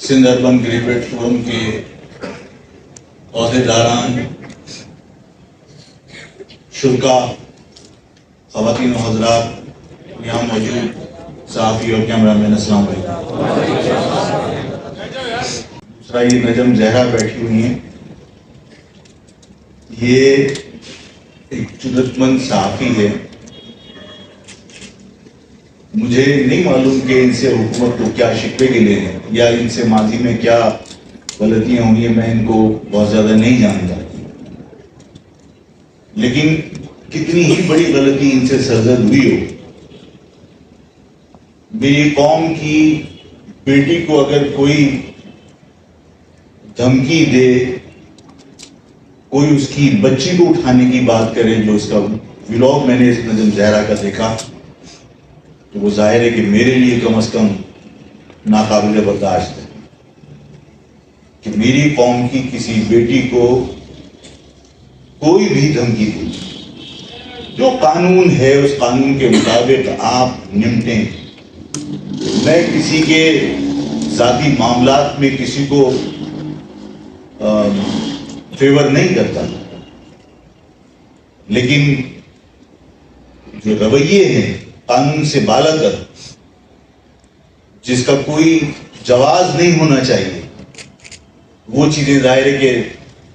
Sindh urban graduate forum کے عہدیداران، شرکا، خواتین و حضرات، یہاں موجود صحافی اور کیمرہ مین، السلام علیکم۔ دوسرا یہ نجم زہرا بیٹھی ہوئی ہیں، یہ ایک جرأت مند صحافی ہے۔ مجھے نہیں معلوم کہ ان سے حکومت کو کیا شکوے گلے ہیں یا ان سے ماضی میں کیا غلطیاں ہوئی ہیں، میں ان کو بہت زیادہ نہیں جانتا، لیکن کتنی ہی بڑی غلطی ان سے سرزد ہوئی ہو، میری قوم کی بیٹی کو اگر کوئی دھمکی دے، کوئی اس کی بچی کو اٹھانے کی بات کرے، جو اس کا ولاگ میں نے اس نجم زہرا کا دیکھا، تو وہ ظاہر ہے کہ میرے لیے کم از کم ناقابل برداشت ہے کہ میری قوم کی کسی بیٹی کو کوئی بھی دھمکی دے۔ جو قانون ہے اس قانون کے مطابق آپ نمٹیں۔ میں کسی کے ذاتی معاملات میں کسی کو فیور نہیں کرتا، لیکن جو رویے ہیں قانون سے بالا کر، جس کا کوئی جواز نہیں ہونا چاہیے، وہ چیزیں ظاہر ہے کہ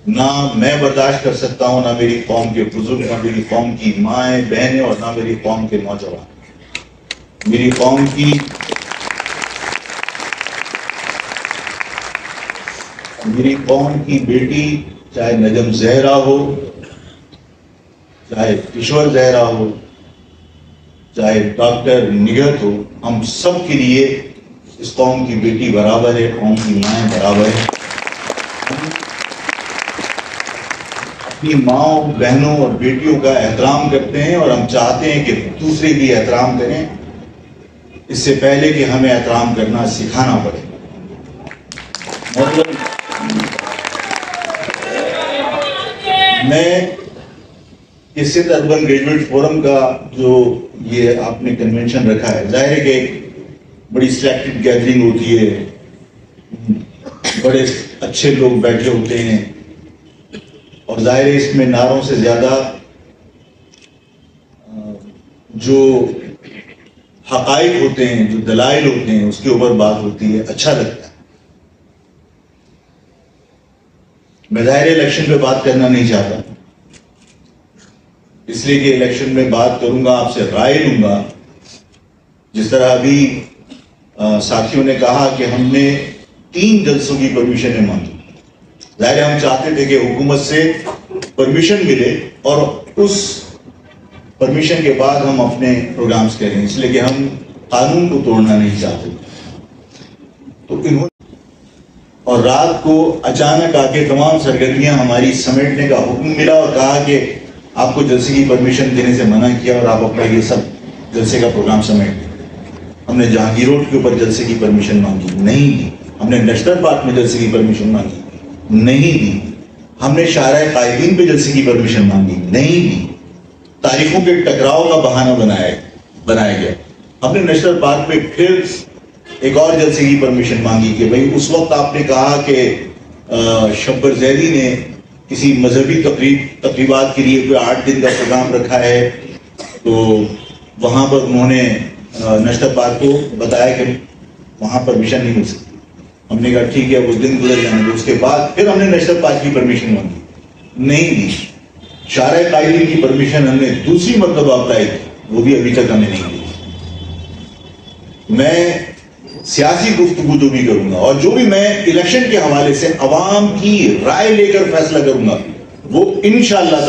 نہ میں برداشت کر سکتا ہوں، نہ میری قوم کے بزرگ، نہ میری قوم کی مائیں بہنیں، اور نہ میری قوم کے نوجوان۔ میری قوم کی بیٹی، چاہے نجم زہرا ہو، چاہے کشور زہرا ہو، چاہے ڈاکٹر نگہت ہو، ہم سب کے لیے اس قوم کی بیٹی برابر ہے، قوم کی مائیں برابر ہے۔ اپنی ماؤں، بہنوں اور بیٹیوں کا احترام کرتے ہیں، اور ہم چاہتے ہیں کہ دوسرے بھی احترام کریں، اس سے پہلے کہ ہمیں احترام کرنا سکھانا پڑے۔ میں اس سندھ اربن گریجویٹ فورم کا جو یہ آپ نے کنونشن رکھا ہے، ظاہر ہے کہ ایک بڑی سلیکٹڈ گیدرنگ ہوتی ہے، بڑے اچھے لوگ بیٹھے ہوتے ہیں، اور ظاہر ہے اس میں نعروں سے زیادہ جو حقائق ہوتے ہیں، جو دلائل ہوتے ہیں، اس کے اوپر بات ہوتی ہے، اچھا لگتا ہے۔ میں ظاہر الیکشن پہ بات کرنا نہیں چاہتا، اس لیے کہ الیکشن میں بات کروں گا، آپ سے رائے لوں گا۔ جس طرح ابھی ساتھیوں نے کہا کہ ہم نے 3 جلسوں کی پرمیشنیں مانگی، ظاہر ہم چاہتے تھے کہ حکومت سے پرمیشن ملے اور اس پرمیشن کے بعد ہم اپنے پروگرامز کریں، اس لیے کہ ہم قانون کو توڑنا نہیں چاہتے۔ تو انہوں اور رات کو اچانک آ کے تمام سرگرمیاں ہماری سمیٹنے کا حکم ملا اور کہا کہ آپ کو جلسے کی پرمیشن دینے سے منع کیا اور آپ اپنا یہ سب جلسے کا پروگرام سمیٹ دیں۔ ہم نے جہانگیر روڈ کے اوپر جلسے کی پرمیشن مانگی، نہیں دی۔ ہم نے نیشنل پارک میں جلسے کی پرمیشن مانگی، نہیں دی۔ ہم نے شاہراہ قائدین پہ جلسے کی پرمیشن مانگی، نہیں دی۔ تاریخوں کے ٹکراؤ کا بہانہ بنایا گیا۔ ہم نے نیشنل پارک پہ پھر ایک اور جلسے کی پرمیشن مانگی کہ بھئی اس وقت آپ نے کہا کہ شبر زیدی نے کسی مذہبی تقریبات کے لیے کوئی 8 دن کا پروگرام رکھا ہے، تو وہاں پر انہوں نے نیشنل پارک کو بتایا کہ وہاں پرمیشن نہیں مل سکتی۔ ہم نے کہا ٹھیک ہے، وہ دن گزر جانے دو۔ اس کے بعد پھر ہم نے نیشنل پارک کی پرمیشن مانگی، نہیں دی۔ شاہراہ قائدین کی پرمیشن ہم نے دوسری مرتبہ اپلائی کی، وہ بھی ابھی تک ہمیں نہیں دی۔ میں سیاسی گفتگو جو بھی کروں گا اور جو بھی میں الیکشن کے حوالے سے عوام کی رائے لے کر فیصلہ کروں گا، وہ انشاءاللہ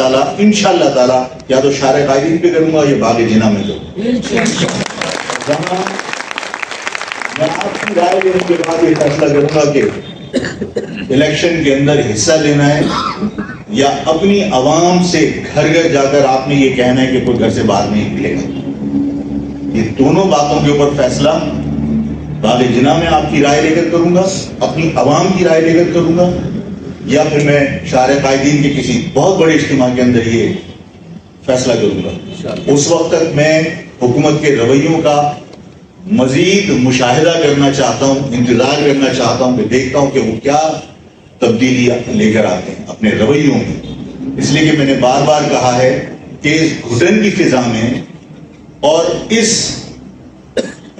تعالی یا تو شاہراہ قائدین پہ کروں گا یا باغ جناح میں کروں گا۔ میں آپ کی رائے لینے کے بعد یہ فیصلہ کروں گا کہ الیکشن کے اندر حصہ لینا ہے یا اپنی عوام سے گھر گھر جا کر آپ نے یہ کہنا ہے کہ کوئی گھر سے باہر نہیں نکلے گا۔ یہ دونوں باتوں کے اوپر فیصلہ باغ جناح میں آپ کی رائے لے کر کروں گا، اپنی عوام کی رائے لے کر کروں گا، یا پھر میں شاہراہ قائدین کے کسی بہت بڑے اجتماع کے اندر یہ فیصلہ کروں گا۔ اس وقت تک میں حکومت کے رویوں کا مزید مشاہدہ کرنا چاہتا ہوں، انتظار کرنا چاہتا ہوں کہ دیکھتا ہوں کہ وہ کیا تبدیلی لے کر آتے ہیں اپنے رویوں میں. اس لیے کہ میں نے بار بار کہا ہے کہ اس گھٹن کی فضا میں اور اس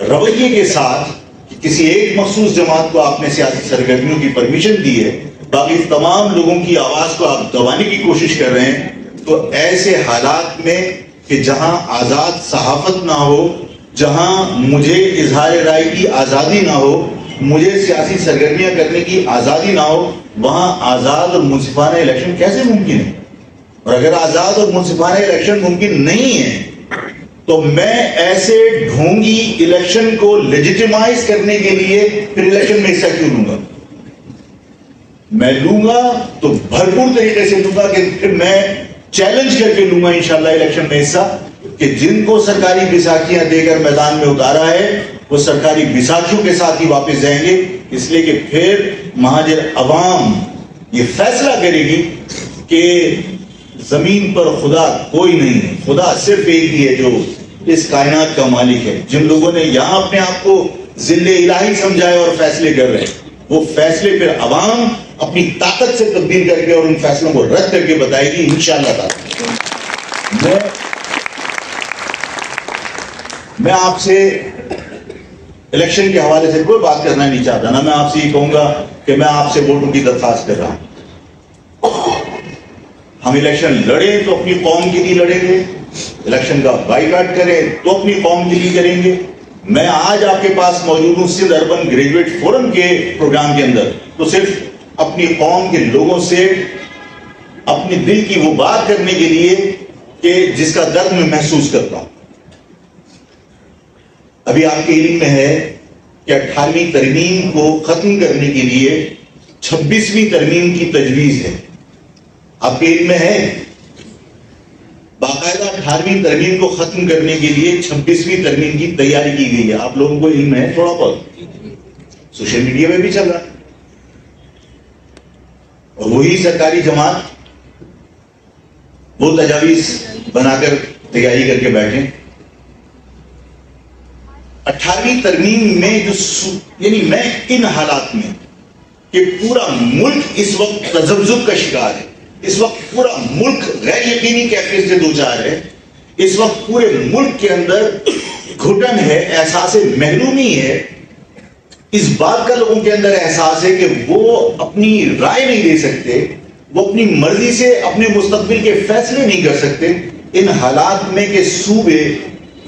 رویے کے ساتھ کہ کسی ایک مخصوص جماعت کو آپ نے سیاسی سرگرمیوں کی پرمیشن دی ہے، باقی تمام لوگوں کی آواز کو آپ دبانے کی کوشش کر رہے ہیں، تو ایسے حالات میں کہ جہاں آزاد صحافت نہ ہو، جہاں مجھے اظہار رائے کی آزادی نہ ہو، مجھے سیاسی سرگرمیاں کرنے کی آزادی نہ ہو، وہاں آزاد اور منصفانہ الیکشن کیسے ممکن ہے؟ اور اگر آزاد اور منصفانہ الیکشن ممکن نہیں ہے تو میں ایسے ڈھونگی الیکشن کو لیجیٹیمائز کرنے کے لیے پھر الیکشن میں حصہ کیوں لوں گا؟ میں لوں گا تو بھرپور طریقے سے لوں گا کہ پھر میں چیلنج کر کے لوں گا انشاءاللہ الیکشن میں حصہ، کہ جن کو سرکاری بیساکھیاں دے کر میدان میں اتارا ہے وہ سرکاری بیساکھیوں کے ساتھ ہی واپس جائیں گے. اس لیے کہ پھر مہاجر عوام یہ فیصلہ کرے گی کہ زمین پر خدا کوئی نہیں ہے، خدا صرف ایک ہی ہے جو اس کائنات کا مالک ہے. جن لوگوں نے یہاں اپنے آپ کو ذل الہی سمجھائے اور فیصلے کر رہے ہیں، وہ فیصلے پھر عوام اپنی طاقت سے تبدیل کر کے اور ان فیصلوں کو رد کر کے بتائے گی انشاءاللہ تعالی. میں آپ سے الیکشن کے حوالے سے کوئی بات کرنا نہیں چاہتا، نہ میں آپ سے یہ کہوں گا کہ میں آپ سے ووٹوں کی درخواست کر رہا ہوں. ہم الیکشن لڑیں تو اپنی قوم کے لیے لڑیں گے، الیکشن کا بائیکاٹ کریں تو اپنی قوم کے لیے کریں گے. میں آج آپ کے پاس موجود ہوں سندھ اربن گریجویٹ فورم کے پروگرام کے اندر تو صرف اپنی قوم کے لوگوں سے اپنے دل کی وہ بات کرنے کے لیے کہ جس کا درد میں محسوس کرتا ہوں. ابھی آپ کے علم میں ہے کہ 18ویں ترمیم کو ختم کرنے کے لیے 26ویں ترمیم کی تجویز ہے. آپ کے علم میں ہے باقاعدہ 18ویں ترمیم کو ختم کرنے کے لیے 26ویں ترمیم کی تیاری کی گئی ہے. آپ لوگوں کو علم ہے تھوڑا بہت، سوشل میڈیا میں بھی چل رہا ہے. اور وہی سرکاری جماعت وہ تجاویز بنا کر تیاری کر کے بیٹھے. 18ویں ترمیم میں جو یعنی میں ان حالات میں کہ پورا ملک اس وقت تذبذب کا شکار ہے، اس وقت پورا ملک غیر یقینی کیفیت سے دوچار ہے، اس وقت پورے ملک کے اندر گھٹن ہے، احساس محرومی ہے، اس بات کا لوگوں کے اندر احساس ہے کہ وہ اپنی رائے نہیں دے سکتے، وہ اپنی مرضی سے اپنے مستقبل کے فیصلے نہیں کر سکتے. ان حالات میں کہ صوبے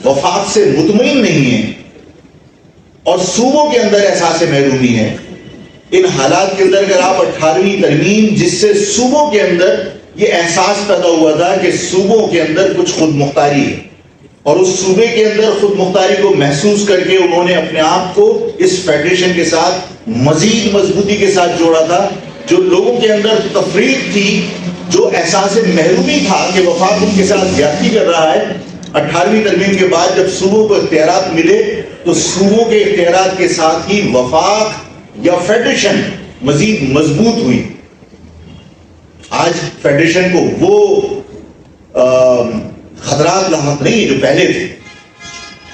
وفاق سے مطمئن نہیں ہیں اور صوبوں کے اندر احساس محرومی ہے، ان حالات کے اندر اگر آپ 18ویں ترمیم جس سے صوبوں کے اندر یہ احساس پیدا ہوا تھا کہ صوبوں کے اندر کچھ خود مختاری ہے اور اس صوبے کے اندر خود مختاری کو محسوس کر کے انہوں نے اپنے آپ کو اس فیڈریشن کے ساتھ مزید مضبوطی کے ساتھ جوڑا تھا، جو لوگوں کے اندر تفریق تھی، جو احساس محرومی تھا کہ وفاق ان کے ساتھ زیادتی کر رہا ہے. 18ویں ترمیم کے بعد جب صوبوں کو اختیارات ملے تو صوبوں کے اختیارات کے ساتھ ہی وفاق یا فیڈریشن مزید مضبوط ہوئی. آج فیڈریشن کو وہ خطرات لاحق نہیں جو پہلے تھے،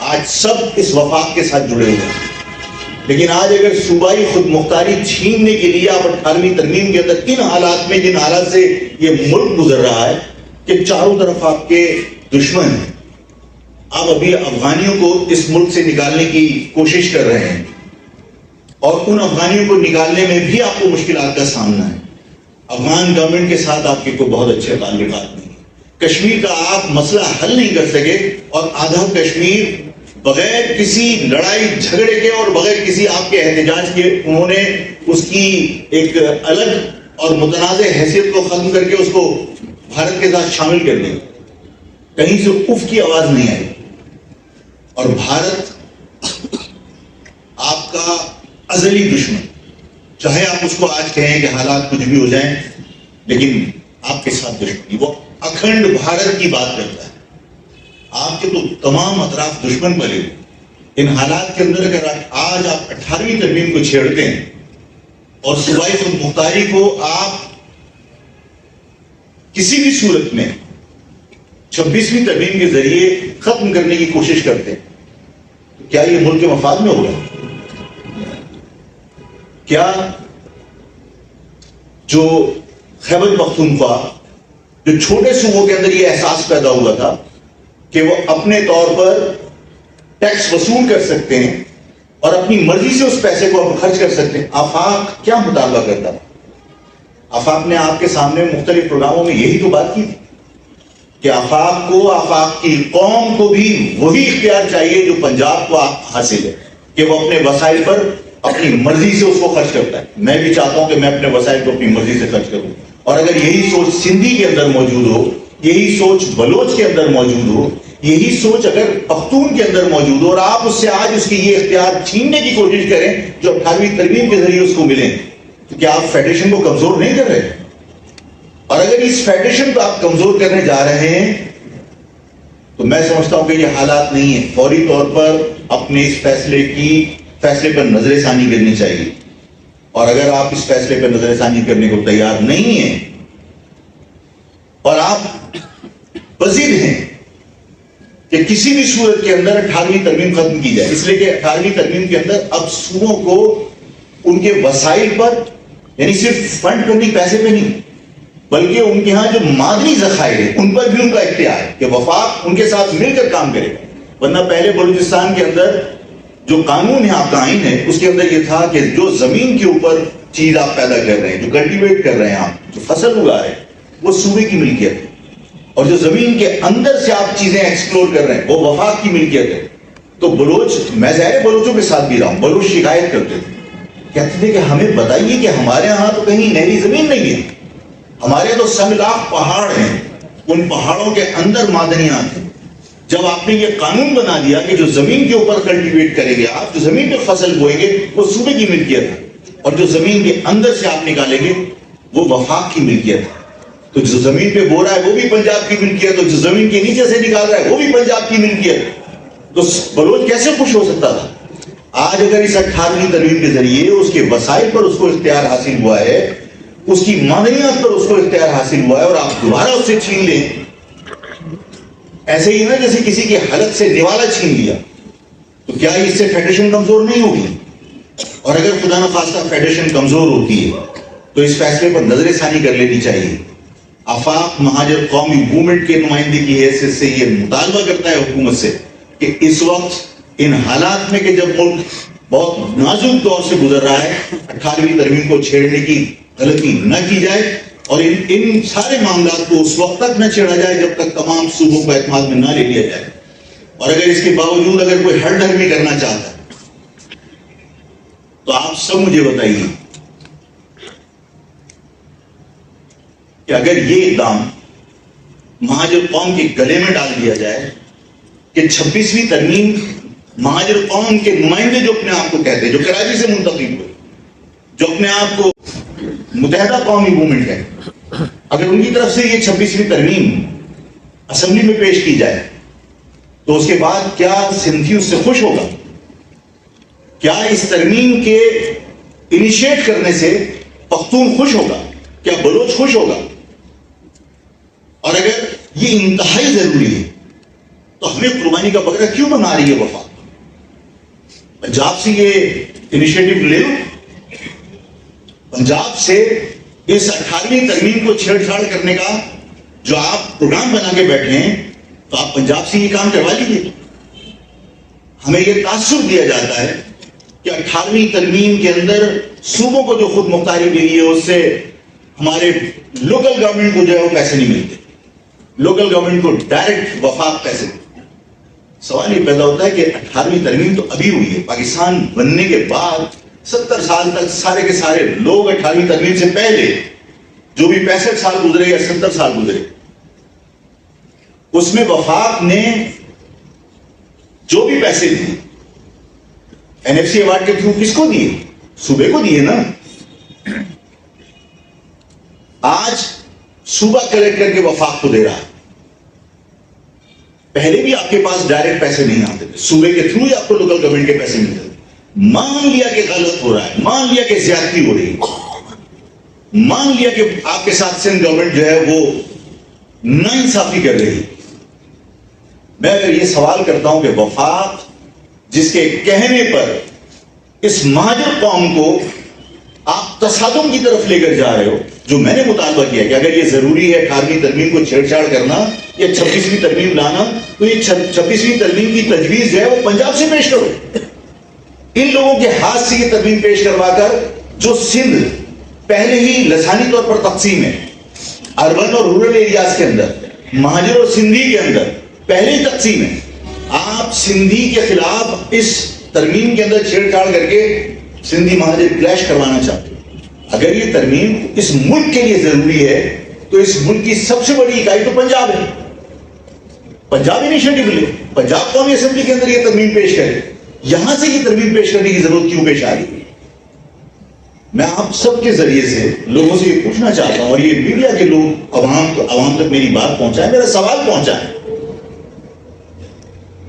آج سب اس وفاق کے ساتھ جڑے ہوئے ہیں. لیکن آج اگر صوبائی خود مختاری چھیننے کے لیے آپ 18ویں ترمیم کے اندر ان حالات میں جن حالات سے یہ ملک گزر رہا ہے کہ چاروں طرف آپ کے دشمن ہیں، آپ ابھی افغانیوں کو اس ملک سے نکالنے کی کوشش کر رہے ہیں اور ان افغانیوں کو نکالنے میں بھی آپ کو مشکلات کا سامنا ہے. افغان گورنمنٹ کے ساتھ آپ کے کوئی بہت اچھے تعلقات نہیں ہیں. کشمیر کا آپ مسئلہ حل نہیں کر سکے اور آدھا کشمیر بغیر کسی لڑائی جھگڑے کے اور بغیر کسی آپ کے احتجاج کے انہوں نے اس کی ایک الگ اور متنازع حیثیت کو ختم کر کے اس کو بھارت کے ساتھ شامل کر دیا. کہیں سے اف کی آواز نہیں آئی. اور بھارت آپ کا ازلی دشمن، چاہے آپ اس کو آج کہیں کہ حالات کچھ بھی ہو جائیں لیکن آپ کے ساتھ دشمنی، وہ اکھنڈ بھارت کی بات کرتا ہے. آپ کے تو تمام اطراف دشمن بنے. ان حالات کے اندر اگر آج آپ 18ویں ترمیم کو چھیڑتے ہیں اور صوبائی خود مختاری کو آپ کسی بھی صورت میں 26ویں ترمیم کے ذریعے ختم کرنے کی کوشش کرتے ہیں، کیا یہ ملک کے مفاد میں ہوگا؟ کیا جو خیبر پختونخوا جو چھوٹے صوبوں کے اندر یہ احساس پیدا ہوا تھا کہ وہ اپنے طور پر ٹیکس وصول کر سکتے ہیں اور اپنی مرضی سے اس پیسے کو خرچ کر سکتے ہیں، آفاق کیا مطالبہ کرتا تھا؟ آفاق نے آپ کے سامنے مختلف پروگراموں میں یہی تو بات کی تھی کہ آفاق کو، آفاق کی قوم کو بھی وہی اختیار چاہیے جو پنجاب کو حاصل ہے، کہ وہ اپنے وسائل پر اپنی مرضی سے اس کو خرچ کرتا ہے۔ میں بھی چاہتا ہوں کہ میں اپنے وسائل کو اپنی مرضی سے خرچ کروں، اور اگر یہی سوچ سندھی کے اندر موجود ہو، یہی سوچ بلوچ کے اندر موجود ہو، یہی سوچ اگر پختون کے اندر موجود ہو، اور آپ اس سے آج اس کی یہ اختیار چھیننے کی کوشش کریں جو 18ویں ترمیم کے ذریعے اس کو ملیں، تو کیا آپ فیڈریشن کو کمزور نہیں کر رہے؟ اور اگر اس فیڈریشن کو آپ کمزور کرنے جا رہے ہیں تو میں سمجھتا ہوں کہ یہ حالات نہیں ہیں۔ فوری طور پر اپنے اس فیصلے پر نظر ثانی کرنی چاہیے، اور اگر آپ اس فیصلے پر نظر ثانی کرنے کو تیار نہیں ہیں اور آپ بضد ہیں کہ کسی بھی صورت کے اندر 18ویں ترمیم ختم کی جائے، اس لیے کہ 18ویں ترمیم کے اندر اب صوبوں کو ان کے وسائل پر، یعنی صرف فنڈ پر نہیں، پیسے پہ نہیں، بلکہ ان کے ہاں جو معدنی ذخائر ہیں ان پر بھی ان کا اختیار ہے کہ وفاق ان کے ساتھ مل کر کام کرے گا۔ ورنہ پہلے بلوچستان کے اندر جو قانون ہے، آپ کا آئین ہے، اس کے اندر یہ تھا کہ جو زمین کے اوپر چیز آپ پیدا کر رہے ہیں، جو کلٹیویٹ کر رہے ہیں، آپ جو فصل اگا رہے ہیں، وہ صوبے کی ملکیت ہے، اور جو زمین کے اندر سے آپ چیزیں ایکسپلور کر رہے ہیں وہ وفاق کی ملکیت ہے۔ تو بلوچ، میں ظاہر بلوچوں کے ساتھ بھی رہا ہوں، بلوچ شکایت کرتے تھے، کہتے تھے کہ ہمیں بتائیے کہ ہمارے ہاں تو کہیں نہری زمین نہیں ہے، ہمارے تو سنگلاخ پہاڑ ہیں، ان پہاڑوں کے اندر معدنیات ہیں۔ جب آپ نے یہ قانون بنا دیا کہ جو زمین کے اوپر کلٹیویٹ کریں گے آپ، جو زمین پہ فصل بوئیں گے وہ صوبے کی ملکیت ہے، اور جو زمین کے اندر سے آپ نکالیں گے وہ وفاق کی ملکیت ہے۔ تو جو زمین پہ بو رہا ہے وہ بھی پنجاب کی ملکیت، اور جو زمین کے نیچے سے نکال رہا ہے وہ بھی پنجاب کی ملکیت۔ تو بلوچ کیسے خوش ہو سکتا تھا؟ آج اگر اس 18ویں ترمیم کے ذریعے اس کے وسائل پر اس کو اختیار حاصل ہوا ہے، اس کی معدنیات پر اس کو اختیار حاصل ہوا ہے، اور آپ دوبارہ اس سے چھین لیں، ایسے ہی نا جیسے کسی کی حلق سے نوالا چھین لیا، تو کیا اس سے فیڈریشن کمزور نہیں ہوگی؟ اور اگر خدا نخواستہ فیڈریشن کمزور ہوتی ہے تو اس فیصلے پر نظر ثانی کر لینی چاہیے۔ آفاق مہاجر قومی موومنٹ کے نمائندے کی حیثیت سے یہ مطالبہ کرتا ہے حکومت سے کہ اس وقت ان حالات میں کہ جب ملک بہت نازک دور سے گزر رہا ہے، 18ویں ترمیم کو چھیڑنے کی غلطی نہ کی جائے، اور ان سارے معاملات کو اس وقت تک نہ چھیڑا جائے جب تک تمام صوبوں کو اعتماد میں نہ لے لیا جائے۔ اور اگر اس کے باوجود اگر کوئی ہر ڈھرمی کرنا چاہتا ہے تو آپ سب مجھے بتائیے کہ اگر یہ اقدام مہاجر قوم کے گلے میں ڈال دیا جائے کہ 26ویں ترمیم مہاجر قوم کے نمائندے جو اپنے آپ کو کہتے ہیں، جو کراچی سے منتخب ہوئے، جو اپنے آپ کو متحدہ قومی موومنٹ ہے، اگر ان کی طرف سے یہ 26ویں ترمیم اسمبلی میں پیش کی جائے تو اس کے بعد کیا سندھی اس سے خوش ہوگا؟ کیا اس ترمیم کے انیشیٹ کرنے سے پختون خوش ہوگا؟ کیا بلوچ خوش ہوگا؟ اور اگر یہ انتہائی ضروری ہے تو ہمیں قربانی کا بکرا کیوں بنا رہی ہے وفاق؟ پنجاب سے یہ انیشیٹو لے لو، پنجاب سے اس 18ویں ترمیم کو چھیڑ چھاڑ کرنے کا جو آپ پروگرام بنا کے بیٹھے ہیں تو آپ پنجاب سے یہ کام کروا لیجیے۔ ہمیں یہ تاثر دیا جاتا ہے کہ 18ویں ترمیم کے اندر صوبوں کو جو خود مختاری ملی ہے اس سے ہمارے لوکل گورنمنٹ کو جو ہے وہ پیسے نہیں ملتے، لوکل گورنمنٹ کو ڈائریکٹ وفاق پیسے ملتے۔ سوال یہ پیدا ہوتا ہے کہ 18ویں ترمیم تو ابھی ہوئی ہے، پاکستان بننے کے بعد 70 سال تک سارے کے سارے لوگ 18ویں ترمیم سے پہلے جو بھی 65 سال گزرے یا 70 سال گزرے، اس میں وفاق نے جو بھی پیسے دیے NFC ایوارڈ کے تھرو کس کو دیے؟ صوبے کو دیے نا۔ آج صوبہ کلیکٹ کر کے وفاق کو دے رہا ہے، پہلے بھی آپ کے پاس ڈائریکٹ پیسے نہیں آتے تھے، صوبے کے تھرو ہی آپ کو لوکل گورنمنٹ کے پیسے ملتے تھے۔ مان لیا کہ غلط ہو رہا ہے، مان لیا کہ زیادتی ہو رہی ہے، مان لیا کہ آپ کے ساتھ سندھ گورنمنٹ جو ہے وہ ناانصافی کر رہی ہے۔ میں اگر یہ سوال کرتا ہوں کہ وفاق جس کے کہنے پر اس مہاجر قوم کو آپ تصادم کی طرف لے کر جا رہے ہو. جو میں نے مطالبہ کیا کہ اگر یہ ضروری ہے 18ویں ترمیم کو چھیڑ چھاڑ کرنا یا 26ویں ترمیم لانا, تو یہ 26ویں ترمیم کی تجویز جو ہے وہ پنجاب سے پیش کرو. ان لوگوں کے ہاتھ سے یہ ترمیم پیش کروا کر, جو سندھ پہلے ہی لسانی طور پر تقسیم ہے, اربن اور رورل ایریاز کے اندر, مہاجر اور سندھی کے اندر پہلے ہی تقسیم ہے, آپ سندھی کے خلاف اس ترمیم کے اندر چھیڑ چھاڑ کر کے سندھی مہاجر کلیش کروانا چاہتے ہیں. اگر یہ ترمیم اس ملک کے لیے ضروری ہے تو اس ملک کی سب سے بڑی اکائی تو پنجاب ہے. پنجاب انیشیٹو لے, پنجاب قومی اسمبلی کے اندر یہ ترمیم پیش کرے. یہاں سے یہ ترمیم پیش کرنے کی ضرورت کیوں پیش آ رہی ہے؟ میں آپ سب کے ذریعے سے لوگوں سے یہ پوچھنا چاہتا ہوں, اور یہ میڈیا کے لوگ عوام تک میری بات پہنچائیں, میرا سوال پہنچائیں,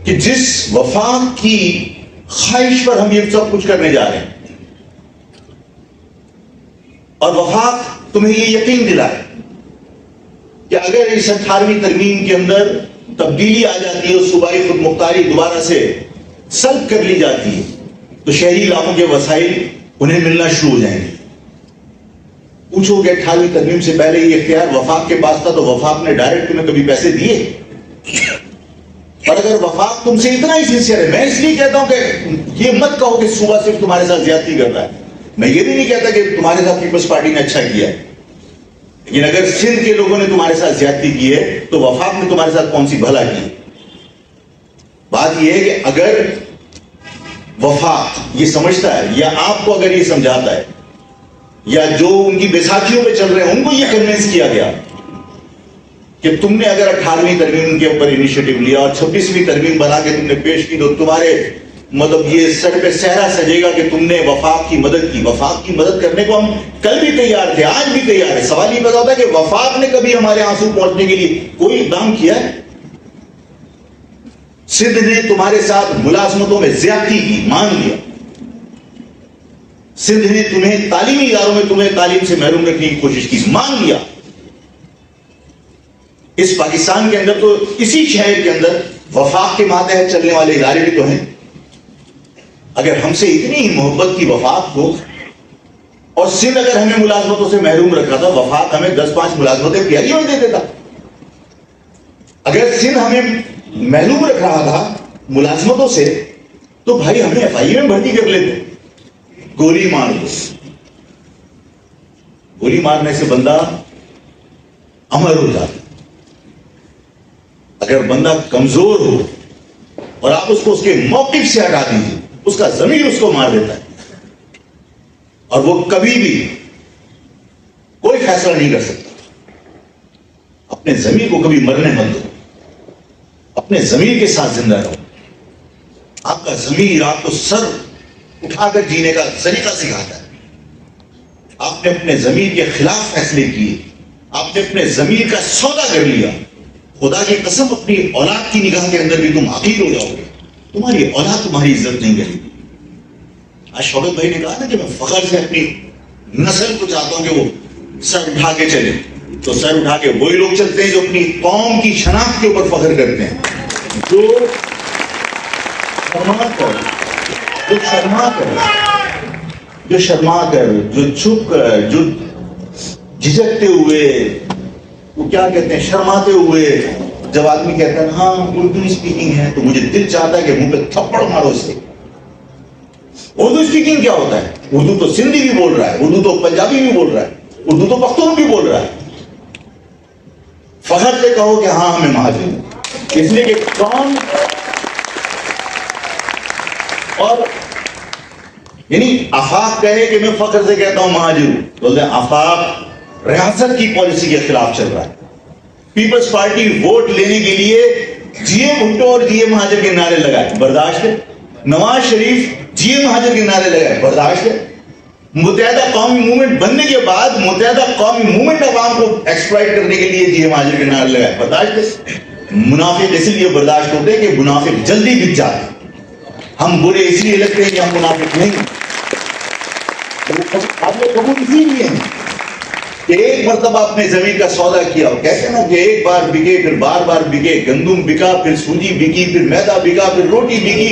کہ جس وفاق کی خواہش پر ہم یہ سب کچھ کرنے جا رہے ہیں, اور وفاق تمہیں یہ یقین دلائے کہ اگر اس 18ویں ترمیم کے اندر تبدیلی آ جاتی ہے, صوبائی خود مختاری دوبارہ سے سلب کر لی جاتی ہے, تو شہری علاقوں کے وسائل انہیں ملنا شروع ہو جائیں گے. پوچھو کہ 18ویں ترمیم سے پہلے یہ اختیار وفاق کے پاس تھا, تو وفاق نے ڈائریکٹ تمہیں کبھی پیسے دیے؟ اور اگر وفاق تم سے اتنا ہی سنسیئر ہے, میں اس لیے کہتا ہوں کہ یہ مت کہو کہ صوبہ صرف تمہارے ساتھ زیادتی کر رہا ہے. میں یہ بھی نہیں کہتا کہ تمہارے ساتھ پیپلز پارٹی نے اچھا کیا ہے, لیکن اگر سندھ کے لوگوں نے تمہارے ساتھ زیادتی کی ہے تو وفاق نے تمہارے ساتھ کون سی بھلا کی؟ بات یہ ہے کہ اگر وفاق یہ سمجھتا ہے, یا آپ کو اگر یہ سمجھاتا ہے, یا جو ان کی بیساکھیوں پہ چل رہے ہیں ان کو یہ کنوینس کیا گیا کہ تم نے اگر 18ویں ترمیم کے اوپر انیشیٹو لیا اور 26ویں ترمیم بنا کے تم نے پیش کی, تو تمہارے مطلب یہ سر پہ صحرا سجے گا کہ تم نے وفاق کی مدد کی. وفاق کی مدد کرنے کو ہم کل بھی تیار تھے, آج بھی تیار ہے. سوال یہ پیدا ہوتا ہے کہ وفاق نے کبھی ہمارے آنسو پہنچنے کے لیے کوئی اقدام کیا ہے؟ سندھ نے تمہارے ساتھ ملازمتوں میں زیادتی کی, مان لیا. سندھ نے تمہیں تعلیمی اداروں میں تمہیں تعلیم سے محروم رکھنے کی کوشش کی, مان لیا. اس پاکستان کے اندر تو اسی شہر کے اندر وفاق کے ماتحت چلنے والے ادارے بھی تو ہیں. اگر ہم سے اتنی ہی محبت کی وفاق ہو, اور سندھ اگر ہمیں ملازمتوں سے محروم رکھا تھا, وفاق ہمیں 10-5 ملازمتیں پیاری ہوئی دے دیتا. اگر سندھ ہمیں محروم رکھ رہا تھا ملازمتوں سے, تو بھائی ہمیں FIU میں بھرتی کر لیتے. گولی مار دو, گولی مارنے سے بندہ امر ہو جاتا. اگر بندہ کمزور ہو اور آپ اس کو اس کے موقف سے ہٹا دیجیے, اس کا ضمیر اس کو مار دیتا ہے, اور وہ کبھی بھی کوئی فیصلہ نہیں کر سکتا. اپنے ضمیر کو کبھی مرنے مت دو, اپنے ضمیر کے ساتھ زندہ رہو. آپ کا ضمیر آپ کو سر اٹھا کر جینے کا طریقہ سکھاتا ہے. آپ نے اپنے ضمیر کے خلاف فیصلے کیے, آپ نے اپنے ضمیر کا سودا کر لیا. خدا کی قسم اپنی اولاد کی نگاہ کے اندر بھی تم حقیر ہو جاؤ گے, تمہاری اولاد تمہاری عزت نہیں کرے گی. آج شوکت بھائی نے کہا نا کہ میں فخر سے اپنی نسل کو چاہتا ہوں کہ وہ سر اٹھا کے چلے, تو سر اٹھا کے وہی لوگ چلتے ہیں جو اپنی قوم کی شناخت کے اوپر فخر کرتے ہیں, جو شرما کر, جو چھپ کر, جو جھجکتے ہوئے, وہ کیا کہتے ہیں, شرماتے ہوئے جب آدمی کہتا ہے ہاں اردو اسپیکنگ ہے, تو مجھے دل چاہتا ہے کہ منہ پہ تھپڑ مارو اس سے. اردو اسپیکنگ کیا ہوتا ہے؟ اردو تو سندھی بھی بول رہا ہے, اردو تو پنجابی بھی بول رہا ہے, اردو تو پختون بھی بول رہا ہے. فخر سے کہو کہ ہاں ہمیں مہاجر ہیں, اس لیے کہ قوم اور یعنی آفاق کہے کہ میں فخر سے کہتا ہوں مہاجر ہوں, بولتے ہیں آفاق ریاست کی پالیسی کے خلاف چل رہا ہے. پیپلز پارٹی ووٹ لینے کے لیے جی اے بھٹو اور جی اے مہاجر کے نعرے لگائے, برداشت ہے. نواز شریف جی اے مہاجر کے نعرے لگائے, برداشت ہے. متحدہ قومی موومنٹ بننے کے بعد متحدہ قومی موومنٹ عوام کو ایکسپلائٹ کرنے کے لیے جی اے مہاجر کے نعرے لگائے, برداشت ہے. منافق اس لیے برداشت ہوتے ہیں کہ منافق جلدی بک جاتے ہیں. ہم برے اس لیے لگتے ہیں کہ ہم منافق نہیں, آپ لوگ قبول اسی لیے ہیں کہ ایک مرتبہ اپنے زمین کا سودا کیا, اور کہتے ہیں نا کہ ایک بار بکے پھر بار بار بکے, گندم بکا پھر سوجی بکی پھر میدا بکا پھر روٹی بکی,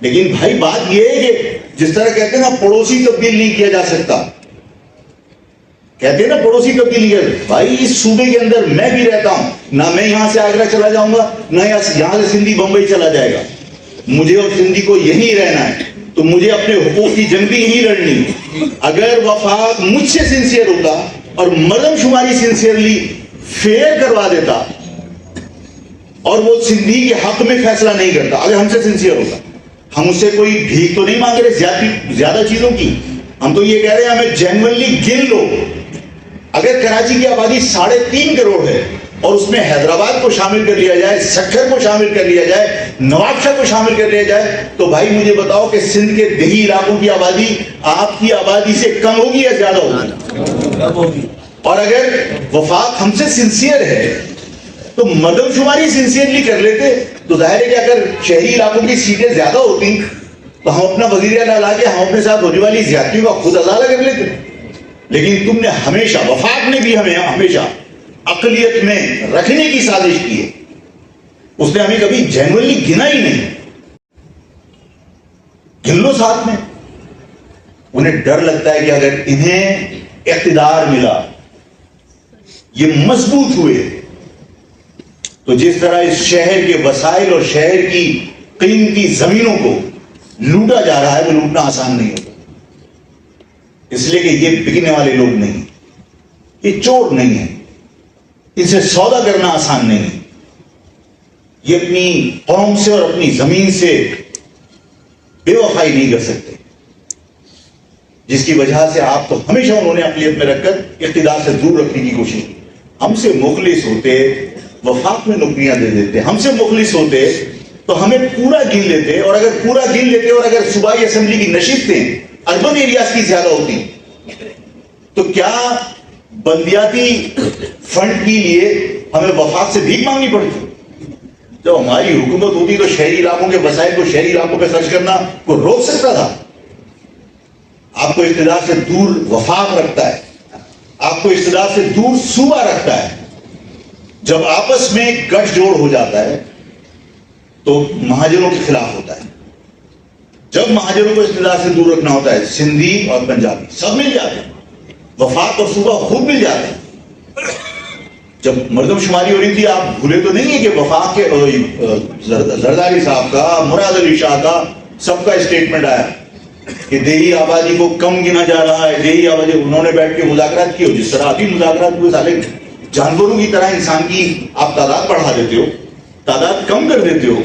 لیکن بھائی بات یہ ہے کہ جس طرح کہتے ہیں نا پڑوسی تبدیل نہیں کیا جا سکتا، کہتے ہیں نا پڑوسی تبدیل نہیں کیا، بھائی اس صوبے کے اندر میں بھی رہتا ہوں، نہ میں یہاں سے آگرہ چلا جاؤں گا، نہ یہاں سے سندھی بمبئی چلا جائے گا، مجھے اور سندھی کو یہیں رہنا ہے، تو مجھے اپنے حقوق کی جنگ بھی یہیں لڑنی ہے۔ اگر وفاق مجھ سے سنسیئر ہوتا اور مردم شماری سنسیئرلی فیئر کروا دیتا اور وہ سندھی کے حق میں فیصلہ نہیں کرتا، اگر ہم سے سنسیئر ہوتا، ہم اس سے کوئی بھیک تو نہیں مانگ رہے زیادہ چیزوں کی، ہم تو یہ کہہ رہے ہیں ہمیں جینوئنلی گن لو۔ اگر کراچی کی آبادی 3.5 کروڑ ہے اور اس میں حیدرآباد کو شامل کر لیا جائے، سکھر کو شامل کر لیا جائے، نوابشاہ کو شامل کر لیا جائے، تو بھائی مجھے بتاؤ کہ سندھ کے دیہی علاقوں کی آبادی آپ کی آبادی سے کم ہوگی یا زیادہ ہوگی؟ اور اگر وفاق ہم سے سنسیئر ہے تو مردم شماری سنسیئرلی کر لیتے، تو ظاہر ہے کہ اگر شہری علاقوں کی سیٹیں زیادہ ہوتی تو ہم اپنا وزیر اعلیٰ لا کے ہم اپنے ساتھ ہونے والی زیادتیوں کا خود ازالہ کر لیتے۔ لیکن تم نے ہمیشہ، وفاق نے بھی ہمیں ہمیشہ اقلیت میں رکھنے کی سازش کی ہے، اس نے ہمیں کبھی جینوئنلی گنا ہی نہیں۔ گن لو ساتھ میں۔ انہیں ڈر لگتا ہے کہ اگر انہیں اقتدار ملا، یہ مضبوط ہوئے، تو جس طرح اس شہر کے وسائل اور شہر کی قیمتی زمینوں کو لوٹا جا رہا ہے، وہ لوٹنا آسان نہیں ہوگا، اس لیے کہ یہ بکنے والے لوگ نہیں، یہ چور نہیں ہے، ان سے سودا کرنا آسان نہیں ہے، یہ اپنی قوم سے اور اپنی زمین سے بے وفائی نہیں کر سکتے، جس کی وجہ سے آپ کو ہمیشہ انہوں نے اقلیت میں رکھ کر اقتدار سے دور رکھنے کی کوشش کی۔ ہم سے مخلص ہوتے وفاق میں نوکریاں دے دیتے، ہم سے مخلص ہوتے تو ہمیں پورا گن لیتے، اور اگر پورا گن لیتے اور اگر صوبائی اسمبلی کی نشستیں اربن ایریاز کی زیادہ ہوتی تو کیا بلدیاتی فنڈ کے لیے ہمیں وفاق سے بھیک مانگنی پڑتی؟ جب ہماری حکومت ہوتی تو شہری علاقوں کے وسائل کو شہری علاقوں پہ خرچ کرنا کو روک سکتا تھا۔ آپ کو اقتدار سے دور وفاق رکھتا ہے، آپ کو اقتدار سے دور صوبہ رکھتا ہے۔ جب آپس میں گٹھ جوڑ ہو جاتا ہے تو مہاجروں کے خلاف ہوتا ہے۔ جب مہاجروں کو اقتدار سے دور رکھنا ہوتا ہے، سندھی اور پنجابی سب مل جاتے ہیں، وفاق اور صوبہ خود مل جاتے ہیں۔ جب مردم شماری ہو رہی تھی، آپ بھولے تو نہیں ہے کہ وفاق کے زرداری صاحب کا، مراد علی شاہ کا، سب کا اسٹیٹمنٹ آیا کہ دیہی آبادی کو کم گنا جا رہا ہے، دیہی آبادی، انہوں نے بیٹھ کے مذاکرات کی، جس طرح ابھی مذاکرات ہوئے، سالے جانوروں کی طرح انسان کی آپ تعداد بڑھا دیتے ہو، تعداد کم کر دیتے ہو۔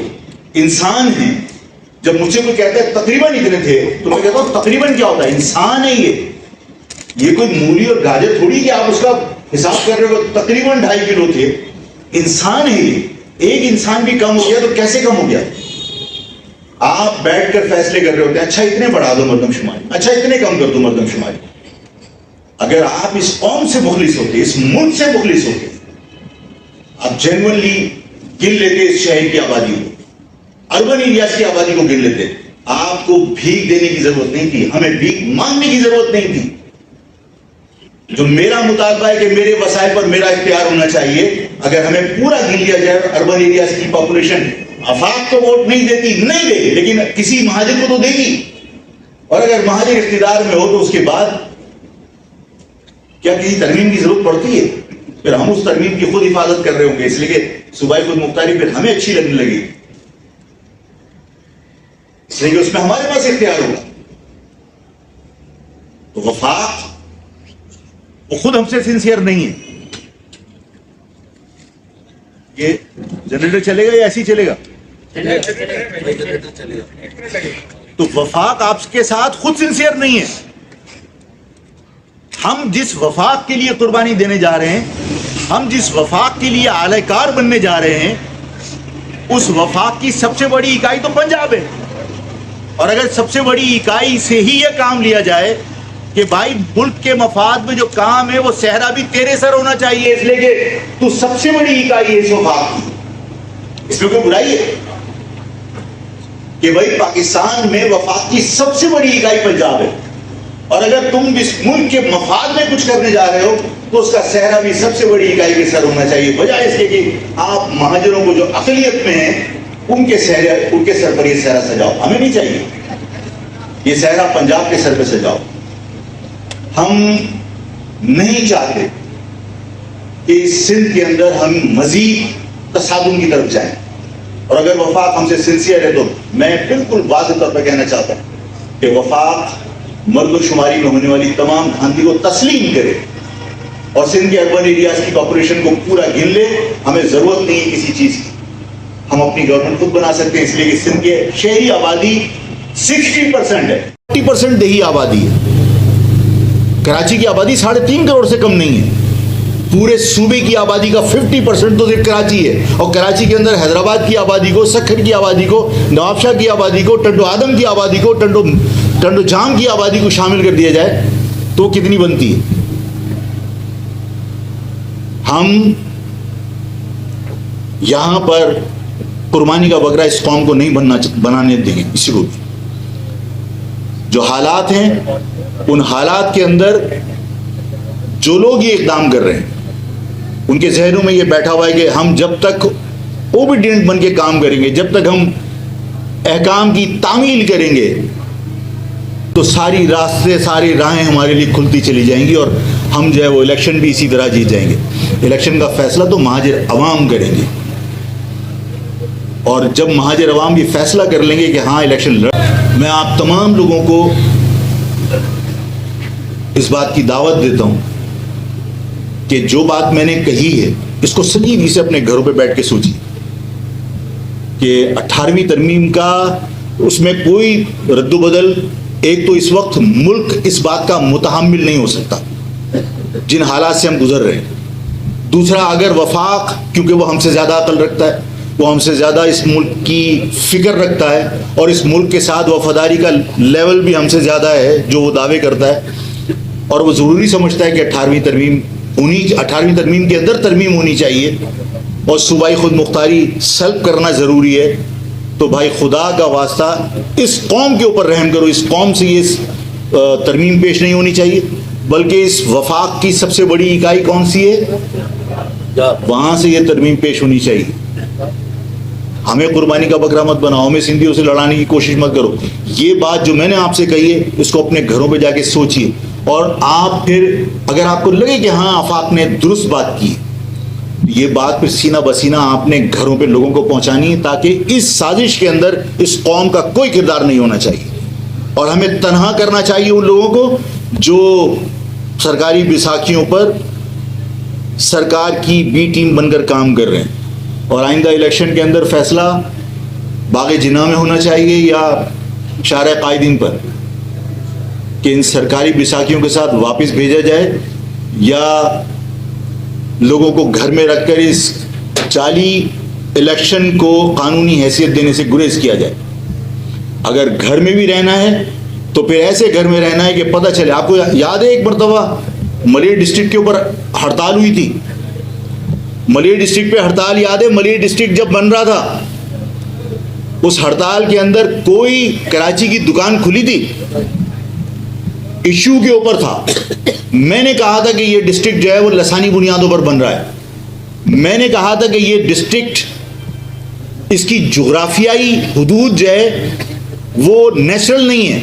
انسان ہیں، جب مجھ سے کوئی کہتا ہے تقریباً اتنے تھے تو میں کہتا ہوں تقریباً کیا ہوتا ہے؟ انسان ہے یہ کوئی مولی اور گاجر تھوڑی کہ آپ اس کا حساب کر رہے ہو، تقریباً 2.5 کلو تھے، انسان ہے یہ۔ ایک انسان بھی کم ہو گیا تو کیسے کم ہو گیا؟ آپ بیٹھ کر فیصلے کر رہے ہوتے ہیں، اچھا اتنے بڑھا دو مردم شماری، اچھا اتنے کم کر دو مردم شماری۔ اگر آپ اس قوم سے مخلص ہوتے، اس ملک سے مخلص ہوتے، آپ جینوئنلی گن لیتے اس شہر کی آبادی کو، اربن ایریاز کی آبادی کو گن لیتے، آپ کو بھیک دینے کی ضرورت نہیں تھی، ہمیں بھیک مانگنے کی ضرورت نہیں تھی۔ جو میرا مطالبہ ہے کہ میرے وسائل پر میرا اختیار ہونا چاہیے، اگر ہمیں پورا گن لیا جائے، اربن ایریاز کی پاپولیشن آفاق تو ووٹ نہیں دیتی، نہیں دے گی، لیکن کسی مہاجر کو تو دے گی، اور اگر مہاجر اقتدار میں ہو تو اس کے بعد کیا کسی ترمیم کی ضرورت پڑتی ہے؟ پھر ہم اس ترمیم کی خود حفاظت کر رہے ہوں گے، اس لیے کہ صوبائی خود مختاری پھر ہمیں اچھی لگنے لگی، اس لیے کہ اس میں ہمارے پاس اختیار ہوگا۔ تو وفاق وہ خود ہم سے سنسیئر نہیں ہے۔ یہ جنریٹر چلے گا یا ایسے ہی چلے گا؟ تو وفاق آپ کے ساتھ خود سنسیئر نہیں ہے۔ ہم جس وفاق کے لیے قربانی دینے جا رہے ہیں، ہم جس وفاق کے لیے اعلی کار بننے جا رہے ہیں، اس وفاق کی سب سے بڑی اکائی تو پنجاب ہے، اور اگر سب سے بڑی اکائی سے ہی یہ کام لیا جائے کہ بھائی ملک کے مفاد میں جو کام ہے وہ صحرا بھی تیرے سر ہونا چاہیے، اس لیے کہ تو سب سے بڑی اکائی ہے اس وفاق کی، اس میں کوئی برائی ہے کہ بھائی پاکستان میں وفاق کی سب سے بڑی اکائی پنجاب ہے، اور اگر تم اس ملک کے مفاد میں کچھ کرنے جا رہے ہو تو اس کا صحرا بھی سب سے بڑی اکائی کے سر ہونا چاہیے، بجائے اس کے کہ آپ مہاجروں کو جو اقلیت میں ہیں ان کے سر پر یہ صحرا سجاؤ. ہمیں نہیں چاہیے یہ صحرا پنجاب کے سر پہ سجاؤ. ہم نہیں چاہتے کہ سندھ کے اندر ہم مزید تصادم کی طرف جائیں. اور اگر وفاق ہم سے سنسیئر ہے تو میں بالکل واضح طور پہ کہنا چاہتا ہوں کہ وفاق مرد و شماری میں ہونے والی تمام دھاندلی کو تسلیم کرے اور سندھ کے اربن ایریاز کی پاپولیشن کو پورا گن لے. ہمیں ضرورت نہیں ہے کسی چیز کی. ہم اپنی گورنمنٹ خود بنا سکتے ہیں، اس لیے کہ سندھ کے شہری آبادی 60% ہے، 40% دیہی آبادی ہے. کراچی کی آبادی 3.5 کروڑ سے کم نہیں ہے. پورے صوبے کی آبادی کا 50% تو صرف کراچی ہے. اور کراچی کے اندر حیدرآباد کی آبادی کو، سکھر کی آبادی کو، نواب شاہ کی آبادی کو، ٹنڈو آدم کی آبادی کو، ٹنڈو جام کی آبادی کو شامل کر دیا جائے تو کتنی بنتی ہے؟ ہم یہاں پر قربانی کا بکرا اس قوم کو نہیں بنانے دیں گے. اسی کو جو حالات ہیں ان حالات کے اندر جو لوگ یہ اقدام کر رہے ہیں ان کے ذہنوں میں یہ بیٹھا ہوا ہے کہ ہم جب تک اوبیڈینٹ بن کے کام کریں گے، جب تک ہم احکام کی تعمیل کریں گے تو ساری راہیں ہمارے لیے کھلتی چلی جائیں گی اور ہم جو ہے وہ الیکشن بھی اسی طرح جیت جائیں گے. الیکشن کا فیصلہ تو مہاجر عوام کریں گے اور جب مہاجر عوام یہ فیصلہ کر لیں گے کہ ہاں الیکشن میں آپ تمام لوگوں کو اس بات کی دعوت دیتا ہوں کہ جو بات میں نے کہی ہے اس کو سنجیدگی سے اپنے گھروں پہ بیٹھ کے سوچیے کہ 18ویں ترمیم کا اس میں کوئی رد و بدل. ایک تو اس وقت ملک اس بات کا متحمل نہیں ہو سکتا جن حالات سے ہم گزر رہے ہیں. دوسرا، اگر وفاق کیونکہ وہ ہم سے زیادہ عقل رکھتا ہے، وہ ہم سے زیادہ اس ملک کی فکر رکھتا ہے اور اس ملک کے ساتھ وفاداری کا لیول بھی ہم سے زیادہ ہے جو وہ دعوے کرتا ہے، اور وہ ضروری سمجھتا ہے کہ 18ویں ترمیم کے اندر ترمیم ہونی چاہیے اور صوبائی خود مختاری سلب کرنا ضروری ہے، تو بھائی خدا کا واسطہ اس قوم کے اوپر رحم کرو. اس قوم سے یہ ترمیم پیش نہیں ہونی چاہیے، بلکہ اس وفاق کی سب سے بڑی اکائی کون سی ہے، وہاں سے یہ ترمیم پیش ہونی چاہیے. ہمیں قربانی کا بکرا مت بناؤ، ہمیں سندھیوں سے لڑانے کی کوشش مت کرو. یہ بات جو میں نے آپ سے کہی ہے اس کو اپنے گھروں پہ جا کے سوچیے اور آپ پھر اگر آپ کو لگے کہ ہاں آفاق نے درست بات کی، یہ بات پھر سینہ بسینہ آپ نے گھروں پہ لوگوں کو پہنچانی ہے تاکہ اس سازش کے اندر اس قوم کا کوئی کردار نہیں ہونا چاہیے اور ہمیں تنہا کرنا چاہیے ان لوگوں کو جو سرکاری بیساکھیوں پر سرکار کی بی ٹیم بن کر کام کر رہے ہیں. اور آئندہ الیکشن کے اندر فیصلہ باغ جناح میں ہونا چاہیے یا شارع قائدین پر کہ ان سرکاری بیساکھیوں کے ساتھ واپس بھیجا جائے یا لوگوں کو گھر میں رکھ کر اس جعلی الیکشن کو قانونی حیثیت دینے سے گریز کیا جائے. اگر گھر میں بھی رہنا ہے تو پھر ایسے گھر میں رہنا ہے کہ پتہ چلے. آپ کو یاد ہے ایک مرتبہ ملیٹ ڈسٹرکٹ کے اوپر ہڑتال ہوئی تھی، ملیٹ ڈسٹرکٹ پہ ہڑتال یاد ہے؟ ملیٹ ڈسٹرکٹ جب بن رہا تھا اس ہڑتال کے اندر کوئی کراچی کی دکان کھلی تھی، ایشو کے اوپر تھا. میں نے کہا تھا کہ یہ ڈسٹرکٹ جو ہے وہ لسانی بنیادوں پر بن رہا ہے. میں نے کہا تھا کہ یہ ڈسٹرکٹ اس کی جغرافیائی حدود جو ہے وہ نیچرل نہیں ہے،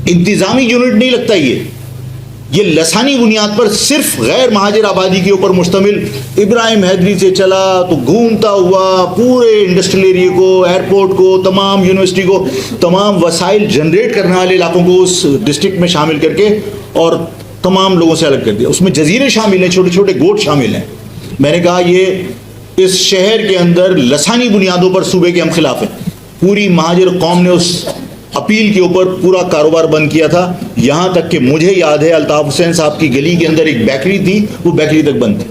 انتظامی یونٹ نہیں لگتا. یہ لسانی بنیاد پر صرف غیر مہاجر آبادی کے اوپر مشتمل ابراہیم حیدری سے چلا تو گھومتا ہوا پورے انڈسٹریل ایریے کو، ایئرپورٹ کو، تمام یونیورسٹی کو، تمام وسائل جنریٹ کرنے والے علاقوں کو اس ڈسٹرکٹ میں شامل کر کے اور تمام لوگوں سے الگ کر دیا. اس میں جزیرے شامل ہیں، چھوٹے چھوٹے گوٹ شامل ہیں. میں نے کہا یہ اس شہر کے اندر لسانی بنیادوں پر صوبے کے ہم خلاف ہیں. پوری مہاجر قوم نے اس اپیل کے اوپر پورا کاروبار بند کیا تھا، یہاں تک کہ مجھے یاد ہے الطاف حسین صاحب کی گلی کے اندر ایک بیکری تھی، وہ بیکری تک بند تھی.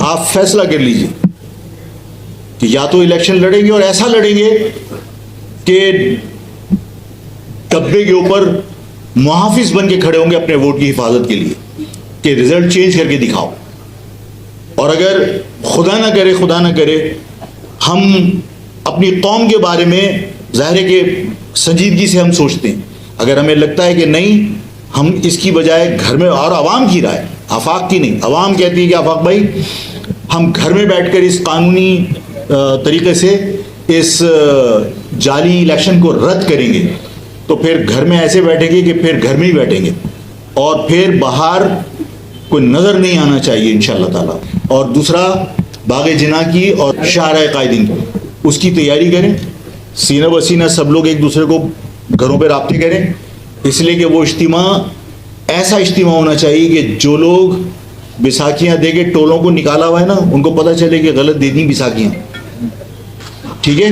آپ فیصلہ کر لیجئے کہ یا تو الیکشن لڑیں گے اور ایسا لڑیں گے کہ کعبے کے اوپر محافظ بن کے کھڑے ہوں گے اپنے ووٹ کی حفاظت کے لیے کہ رزلٹ چینج کر کے دکھاؤ. اور اگر خدا نہ کرے ہم اپنی قوم کے بارے میں ظاہر ہے کہ سنجیدگی سے ہم سوچتے ہیں، اگر ہمیں لگتا ہے کہ نہیں ہم اس کی بجائے گھر میں، اور عوام کی رائے آفاق کی نہیں، عوام کہتی ہے کہ آفاق بھائی ہم گھر میں بیٹھ کر اس قانونی طریقے سے اس جعلی الیکشن کو رد کریں گے تو پھر گھر میں ایسے بیٹھیں گے کہ پھر گھر میں ہی بیٹھیں گے اور پھر باہر کوئی نظر نہیں آنا چاہیے انشاءاللہ تعالیٰ. اور دوسرا باغ جناح کی اور شاہراہ قائدین کی اس کی تیاری کریں, سینہ بسینہ سب لوگ ایک دوسرے کو گھروں پہ رابطے کریں, اس لیے کہ وہ اجتماع ایسا اجتماع ہونا چاہیے کہ جو لوگ بیساکھیاں دے کے ٹولوں کو نکالا ہوا ہے نا ان کو پتہ چلے کہ غلط دے دیں بیساکھیاں. ٹھیک ہے.